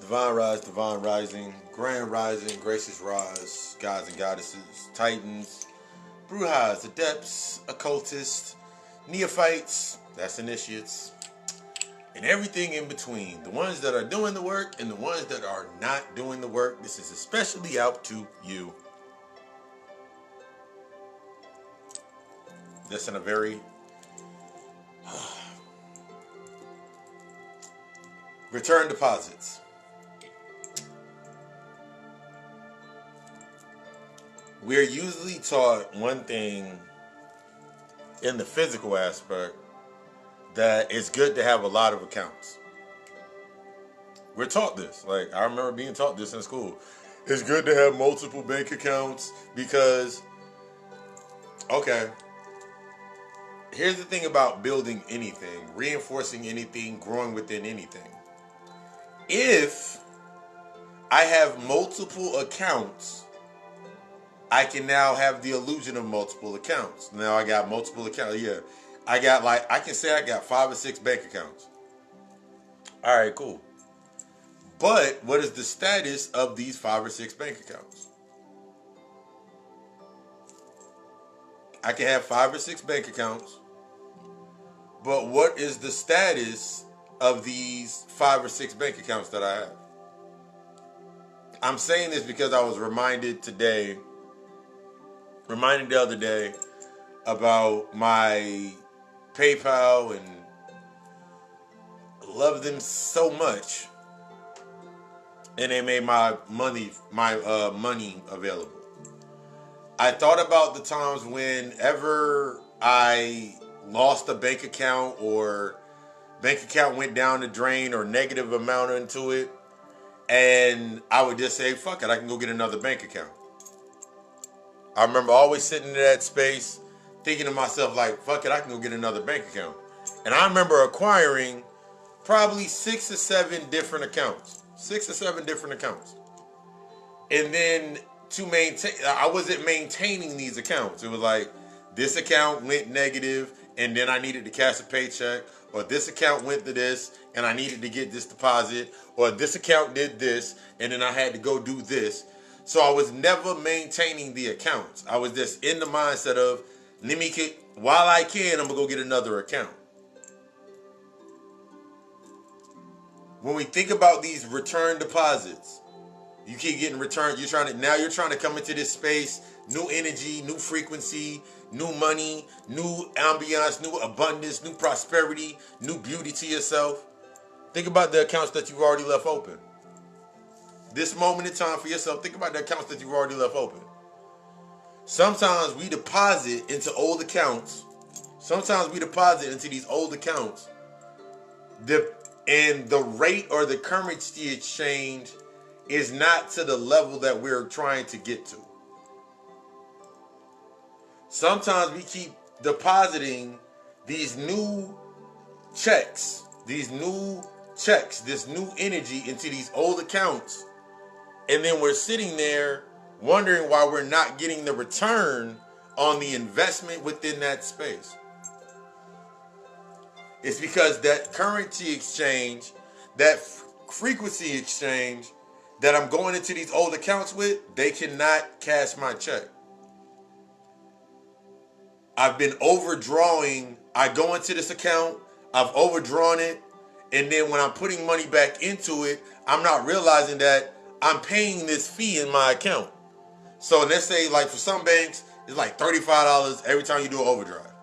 Divine Rising, Grand Rising, Gracious Rise, Gods and Goddesses, Titans, Brujas, Adepts, Occultists, Neophytes, that's Initiates, and everything in between. The ones that are doing the work and the ones that are not doing the work. This is especially out to you. This in a very return deposits. We're usually taught one thing in the physical aspect, that it's good to have a lot of accounts. We're taught this. Like, I remember being taught this in school. It's good to have multiple bank accounts because, okay, here's the thing about building anything, reinforcing anything, growing within anything. If I have multiple accounts, I can now have the illusion of multiple accounts. Now I got multiple accounts. Yeah. I can say I got 5 or 6 bank accounts. All right, cool. But what is the status of these 5 or 6 bank accounts? I can have 5 or 6 bank accounts. But what is the status of these 5 or 6 bank accounts that I have? I'm saying this because I was reminded the other day about my PayPal, and love them so much, and they made my money available. I thought about the times whenever I lost a bank account or bank account went down the drain or negative amount into it, and I would just say, fuck it, I can go get another bank account. I remember always sitting in that space thinking to myself, like, fuck it, I can go get another bank account. And I remember acquiring probably 6 or 7 different accounts. 6 or 7 different accounts. And then to maintain, I wasn't maintaining these accounts. It was like, this account went negative and then I needed to cash a paycheck, or this account went to this and I needed to get this deposit, or this account did this and then I had to go do this. So I was never maintaining the accounts. I was just in the mindset of, while I can, I'm gonna go get another account. When we think about these return deposits, you keep getting returned. You're trying to come into this space, new energy, new frequency, new money, new ambiance, new abundance, new prosperity, new beauty to yourself. Think about the accounts that you've already left open. This moment in time for yourself, think about the accounts that you've already left open. Sometimes we deposit into old accounts. Sometimes we deposit into these old accounts. And the rate or the currency exchange is not to the level that we're trying to get to. Sometimes we keep depositing these new checks, this new energy into these old accounts. And then we're sitting there wondering why we're not getting the return on the investment within that space. It's because that currency exchange, that frequency exchange that I'm going into these old accounts with, they cannot cash my check. I've been overdrawing. I go into this account, I've overdrawn it, and then when I'm putting money back into it, I'm not realizing that I'm paying this fee in my account. So let's say, like, for some banks, it's like $35 every time you do an overdraft.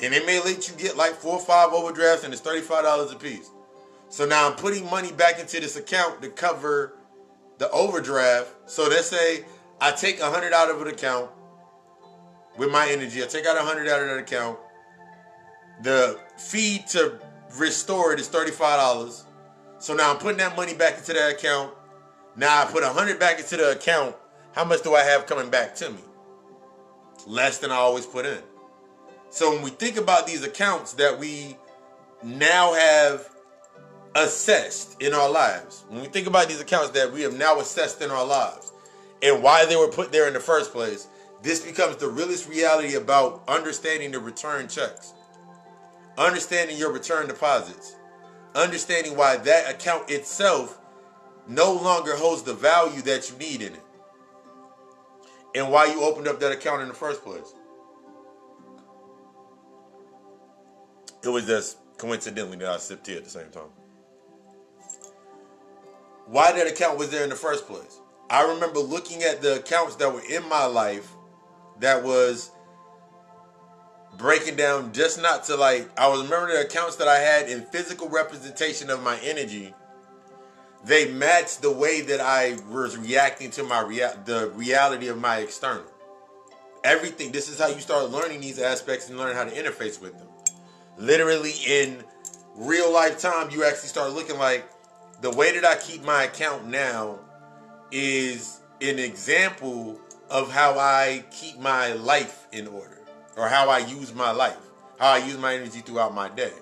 And they may let you get like 4 or 5 overdrafts and it's $35 a piece. So now I'm putting money back into this account to cover the overdraft. So let's say I take 100 out of an account with my energy. I take out 100 out of that account. The fee to restore it is $35. So now I'm putting that money back into that account. Now I put 100 back into the account. How much do I have coming back to me? Less than I always put in. So when we think about these accounts that we now have assessed in our lives, when we think about these accounts that we have now assessed in our lives and why they were put there in the first place, this becomes the realest reality about understanding the return checks, understanding your return deposits, understanding why that account itself no longer holds the value that you need in it. And why you opened up that account in the first place. It was just coincidentally that I sipped tea at the same time. Why that account was there in the first place? I remember looking at the accounts that were in my life that was breaking down just not to like, I was remembering the accounts that I had in physical representation of my energy. They matched the way that I was reacting to the reality of my external. Everything. This is how you start learning these aspects and learn how to interface with them. Literally in real life time, you actually start looking like the way that I keep my account now is an example of how I keep my life in order, or how I use my life, how I use my energy throughout my day.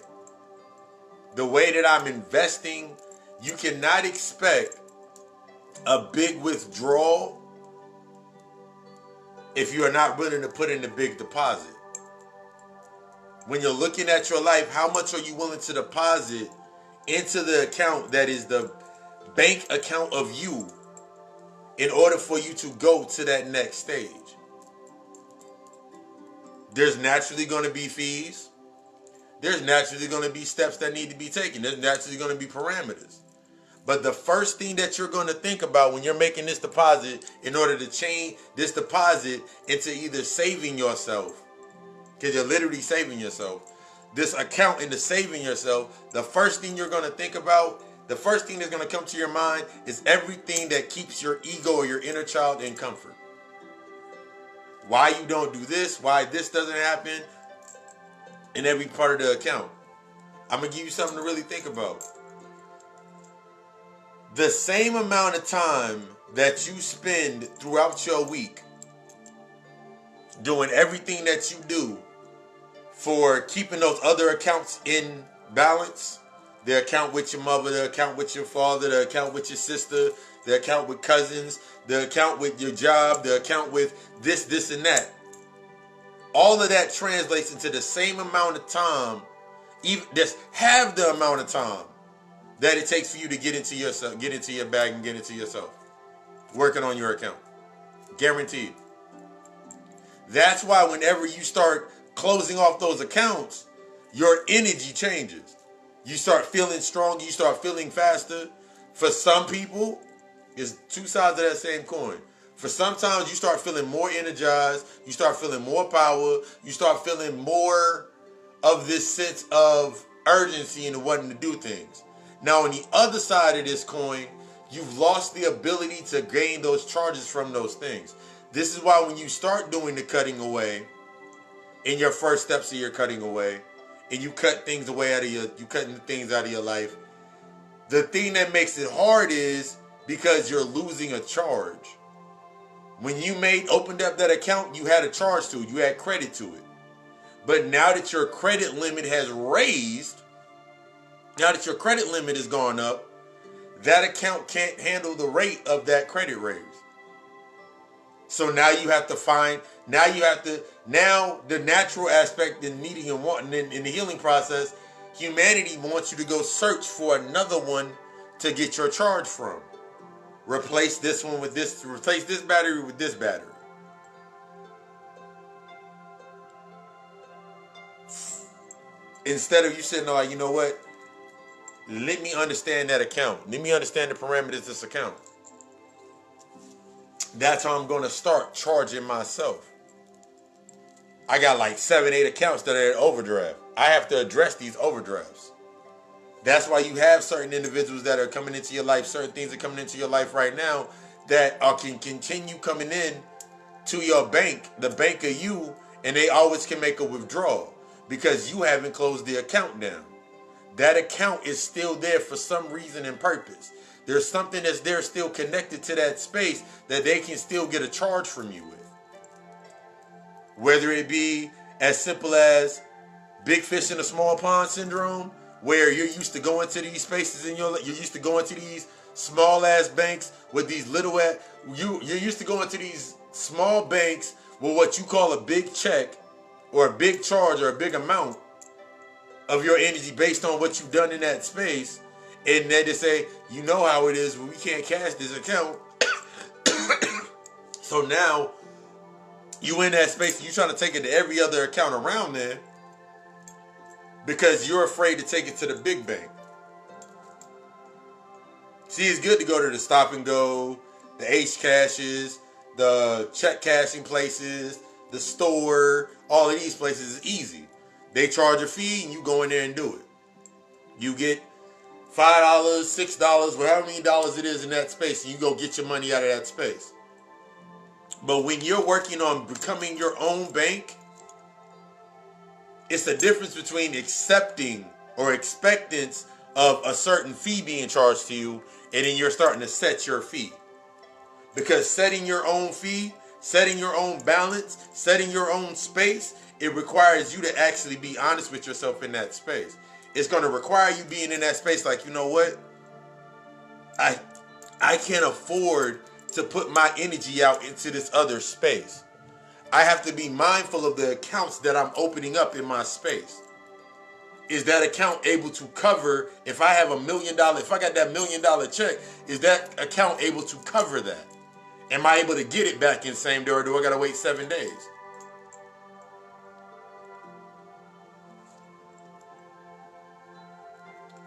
The way that I'm investing, you cannot expect a big withdrawal if you are not willing to put in a big deposit. When you're looking at your life, how much are you willing to deposit into the account that is the bank account of you in order for you to go to that next stage? There's naturally going to be fees. There's naturally going to be steps that need to be taken. There's naturally going to be parameters. But the first thing that you're going to think about when you're making this deposit, in order to change this deposit into either saving yourself, because you're literally saving yourself, this account into saving yourself, the first thing you're going to think about, the first thing that's going to come to your mind is everything that keeps your ego or your inner child in comfort. Why you don't do this, why this doesn't happen in every part of the account. I'm going to give you something to really think about. The same amount of time that you spend throughout your week doing everything that you do for keeping those other accounts in balance, the account with your mother, the account with your father, the account with your sister, the account with cousins, the account with your job, the account with this, and that. All of that translates into the same amount of time, even just half the amount of time that it takes for you to get into yourself, get into your bag and get into yourself. Working on your account. Guaranteed. That's why whenever you start closing off those accounts, your energy changes. You start feeling strong, you start feeling faster. For some people, it's two sides of that same coin. For sometimes you start feeling more energized, you start feeling more power, you start feeling more of this sense of urgency in wanting to do things. Now on the other side of this coin, you've lost the ability to gain those charges from those things. This is why when you start doing the cutting away, in your first steps of your cutting away, and you cut things away you cutting things out of your life, the thing that makes it hard is because you're losing a charge. When you opened up that account, you had a charge to it, you had credit to it. But now that your credit limit has raised, now that your credit limit has gone up, that account can't handle the rate of that credit raise. So now you have to now the natural aspect in needing and wanting in the healing process, humanity wants you to go search for another one to get your charge from. Replace this one with this, replace this battery with this battery. Instead of you sitting there like, you know what? Let me understand that account. Let me understand the parameters of this account. That's how I'm going to start charging myself. I got like 7, 8 accounts that are at overdraft. I have to address these overdrafts. That's why you have certain individuals that are coming into your life, certain things are coming into your life right now that can continue coming in to your bank, the bank of you, and they always can make a withdrawal because you haven't closed the account down. That account is still there for some reason and purpose. There's something that's there still connected to that space that they can still get a charge from you with. Whether it be as simple as big fish in a small pond syndrome, where you're used to going to these spaces in you're used to going to these small ass banks with these little you're used to going to these small banks with what you call a big check or a big charge or a big amount of your energy based on what you've done in that space. And they just say, you know how it is when we can't cash this account. So now you in that space and you trying to take it to every other account around there because you're afraid to take it to the big bank. See, it's good to go to the stop and go, the H cashes, the check cashing places, the store. All of these places is easy. They charge a fee and you go in there and do it. You get $5, $6, whatever many dollars it is in that space, and you go get your money out of that space. But when you're working on becoming your own bank, it's the difference between accepting or expectance of a certain fee being charged to you, and then you're starting to set your fee. Because setting your own fee, setting your own balance, setting your own space, it requires you to actually be honest with yourself in that space. It's going to require you being in that space like, you know what? I can't afford to put my energy out into this other space. I have to be mindful of the accounts that I'm opening up in my space. Is that account able to cover, if I have $1 million, if I got that $1 million check, is that account able to cover that? Am I able to get it back in same day, or do I gotta wait 7 days?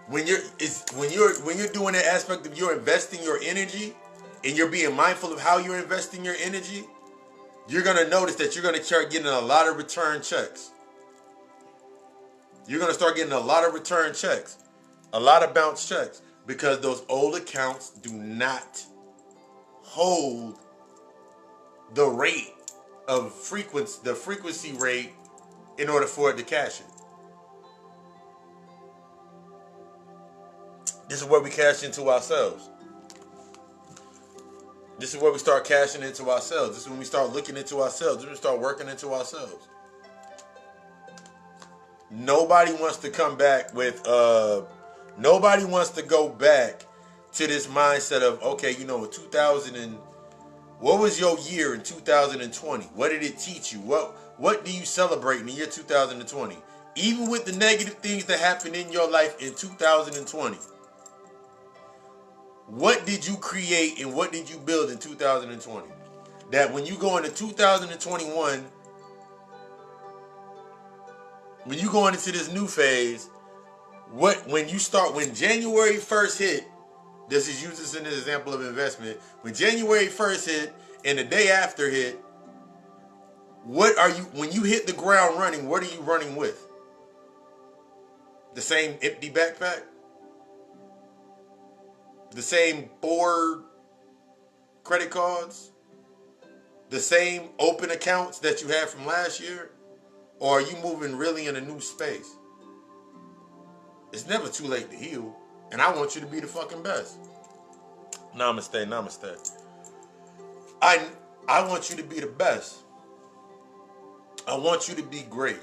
When you're doing that aspect of you're investing your energy and you're being mindful of how you're investing your energy, you're gonna notice that you're gonna start getting a lot of return checks. You're gonna start getting a lot of return checks, a lot of bounce checks, because those old accounts do not hold the rate of frequency, the frequency rate, in order for it to cash it. This is where we cash into ourselves. This is where we start cashing into ourselves. This is when we start looking into ourselves. This is when we start working into ourselves. Nobody wants to come back with, nobody wants to go back to this mindset of, okay, you know, what was your year in 2020? What did it teach you? What do you celebrate in the year 2020? Even with the negative things that happened in your life in 2020. What did you create and what did you build in 2020? That when you go into 2021, when you go into this new phase, when January 1st hit, this is used as an example of investment. When January 1st hit and the day after hit, when you hit the ground running, what are you running with? The same empty backpack? The same 4 credit cards? The same open accounts that you had from last year? Or are you moving really in a new space? It's never too late to heal. And I want you to be the fucking best. Namaste, namaste. I want you to be the best. I want you to be great.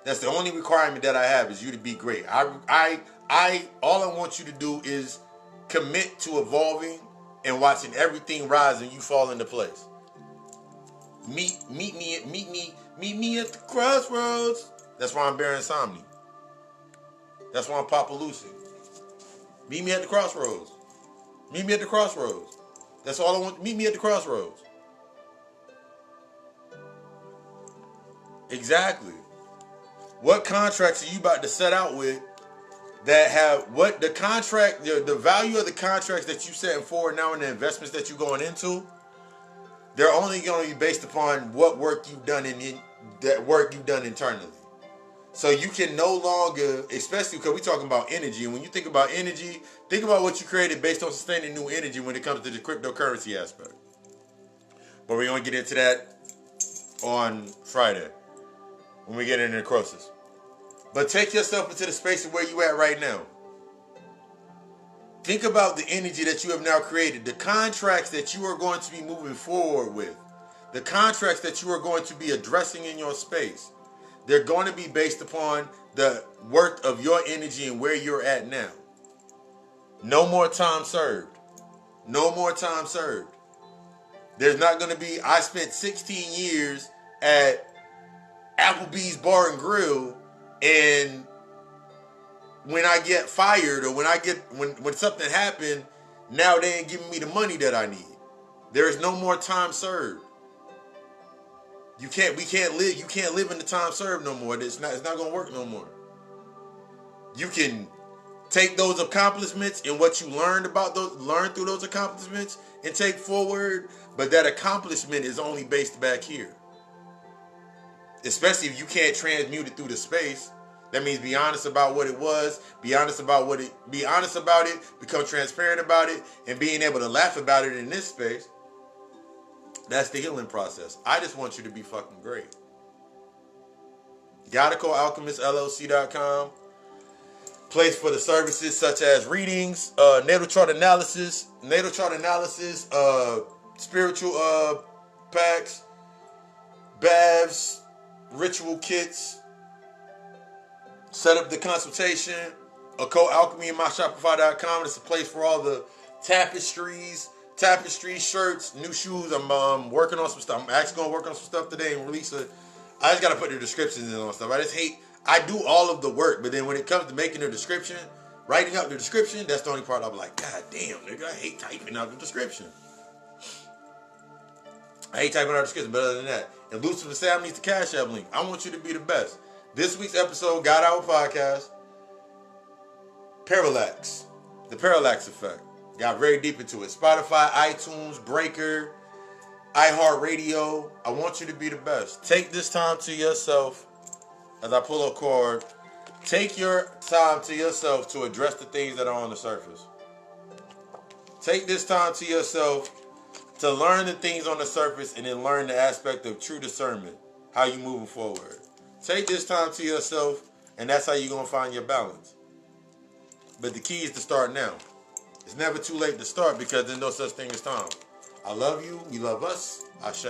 That's the only requirement that I have, is you to be great. All I want you to do is commit to evolving and watching everything rise and you fall into place. Meet me at the crossroads. That's why I'm Baron Somni. That's why I'm Papa Lucy. Meet me at the crossroads. Meet me at the crossroads. That's all I want. Meet me at the crossroads. Exactly. What contracts are you about to set out with that have what the contract, the value of the contracts that you setting forward now and the investments that you're going into? They're only going to be based upon what work you've done internally. So you can no longer, especially because we're talking about energy, and when you think about energy, think about what you created based on sustaining new energy when it comes to the cryptocurrency aspect. But we're going to get into that on Friday when we get into the Croesus. But take yourself into the space of where you at right now. Think about the energy that you have now created, the contracts that you are going to be moving forward with, the contracts that you are going to be addressing in your space. They're going to be based upon the worth of your energy and where you're at now. No more time served. No more time served. There's not going to be, I spent 16 years at Applebee's Bar and Grill, and when I get fired or when something happened, now they ain't giving me the money that I need. There is no more time served. You can't live in the time served no more. It's not gonna work no more. You can take those accomplishments and what you learn through those accomplishments and take forward, but that accomplishment is only based back here. Especially if you can't transmute it through the space. That means be honest about what it was, be honest about it, become transparent about it, and being able to laugh about it in this space. That's the healing process. I just want you to be fucking great. Gotta call AlchemistLLC.com. Place for the services such as readings, natal chart analysis, spiritual packs, baths, ritual kits, set up the consultation, Occult Alchemy in myshopify.com. It's a place for all the tapestries, shirts, new shoes. I'm working on some stuff. I'm actually going to work on some stuff today and release it. I just got to put the descriptions in on stuff. I do all of the work, but then when it comes to making the description, writing up the description, that's the only part I'm like, God damn, nigga, I hate typing out the description. But other than that, and Lucifer Sam needs the Cash App link. I want you to be the best. This week's episode, God Hour Podcast, Parallax, the Parallax Effect. Got very deep into it. Spotify, iTunes, Breaker, iHeartRadio. I want you to be the best. Take this time to yourself. As I pull a cord, take your time to yourself to address the things that are on the surface. Take this time to yourself to learn the things on the surface and then learn the aspect of true discernment, how you moving forward. Take this time to yourself, and that's how you're going to find your balance. But the key is to start now. It's never too late to start because there's no such thing as time. I love you. We love us. Ashe.